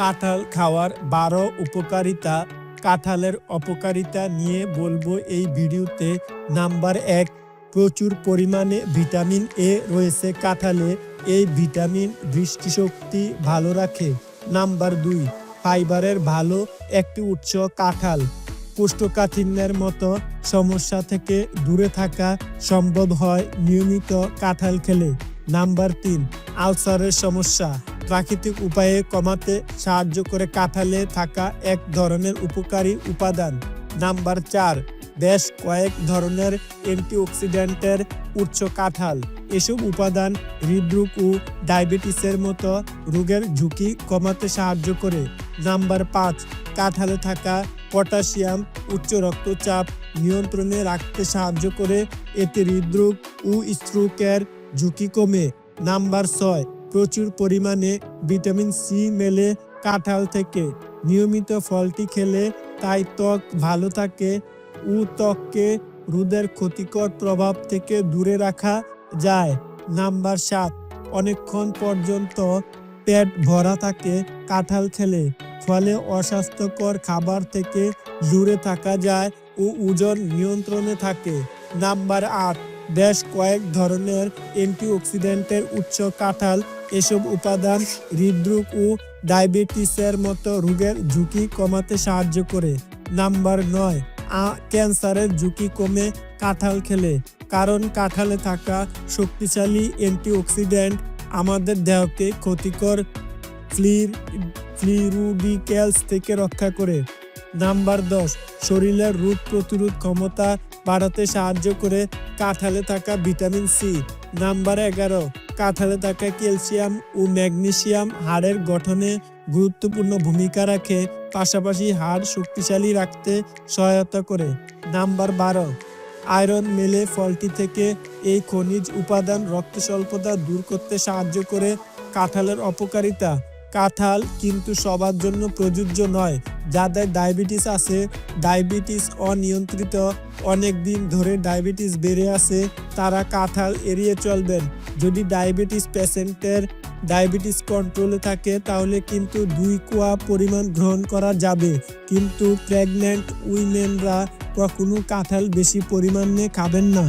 কাঁঠাল খাওয়ার 12 উপকারিতা। কাঁঠালের অপকারিতা নিয়ে বলবো এই ভিডিওতে। নাম্বার 1, প্রচুর পরিমাণে ভিটামিন এ রয়েছে কাঁঠালে। এই ভিটামিন দৃষ্টিশক্তি ভালো রাখে। নাম্বার 2, ফাইবারের ভালো একটি উৎস কাঁঠাল। কোষ্ঠকাঠিন্যের মতো সমস্যা থেকে দূরে থাকা সম্ভব হয় নিয়মিত কাঁঠাল খেলে। নাম্বার 3, আলসারের সমস্যা প্রাকৃতিক উপায়ে কমাতে সাহায্য করে কাঁঠালে থাকা এক ধরনের উপকারী উপাদান। নাম্বার 4, বেশ কয়েক ধরনের অ্যান্টিঅক্সিডেন্টের উৎস কাঁঠাল। এসব উপাদান হৃদরোগ ও ডায়াবেটিসের মতো রোগের ঝুঁকি কমাতে সাহায্য করে। নাম্বার 5, কাঁঠালে থাকা পটাশিয়াম উচ্চ রক্তচাপ নিয়ন্ত্রণে রাখতে সাহায্য করে। এতে হৃদরোগ ও স্ট্রোকের ঝুঁকি কমে। নাম্বার 6, প্রচুর পরিমাণে ভিটামিন সি মেলে কাঁঠাল থেকে। নিয়মিত ফলটি খেলে তাই ত্বক ভালো থাকে ও ত্বককে রোদের ক্ষতিকর প্রভাব থেকে দূরে রাখা যায়। নাম্বার 7, অনেকক্ষণ পর্যন্ত পেট ভরা থাকে কাঁঠাল খেলে। ফলে অস্বাস্থ্যকর খাবার থেকে দূরে থাকা যায় ও ওজন নিয়ন্ত্রণে থাকে। নাম্বার 8, বেশ কয়েক ধরনের অ্যান্টিঅক্সিডেন্টের উৎস কাঁঠাল। এসব উপাদান হৃদরোগ ও ডায়াবেটিসের মতো রোগের ঝুঁকি কমাতে সাহায্য করে। নাম্বার 9, ক্যান্সারের ঝুঁকি কমে কাঁঠাল খেলে। কারণ কাঁঠালে থাকা শক্তিশালী অ্যান্টিঅক্সিডেন্ট আমাদের দেহকে ক্ষতিকর ফ্রি রেডিক্যালস থেকে রক্ষা করে। নাম্বার 10, শরীরের রোগ প্রতিরোধ ক্ষমতা বাড়াতে সাহায্য করে কাঁঠালে থাকা ভিটামিন সি। নাম্বার 11, কাঁঠালে থাকা ক্যালসিয়াম ও ম্যাগনেসিয়াম হাড়ের গঠনে গুরুত্বপূর্ণ ভূমিকা রাখে, পাশাপাশি হাড় শক্তিশালী রাখতে সহায়তা করে। নাম্বার 12, আয়রন মেলে ফলটি থেকে। এই খনিজ উপাদান রক্ত স্বল্পতা দূর করতে সাহায্য করে। কাঁঠালের অপকারিতা। কাঁঠাল কিন্তু সবার জন্য প্রযোজ্য নয়। যাদের ডায়াবেটিস আছে, ডায়াবেটিস অনিয়ন্ত্রিত, অনেক দিন ধরে ডায়াবেটিস বেড়ে আছে, তারা কাঁঠাল এড়িয়ে চলবেন। যদি ডায়াবেটিস পেশেন্টের ডায়াবেটিস কন্ট্রোলে থাকে তাহলে কিন্তু 2 কোয়া পরিমাণ গ্রহণ করা যাবে। কিন্তু প্রেগন্যান্ট উইমেনরা কখনো কাঁঠাল বেশি পরিমাণে খাবেন না।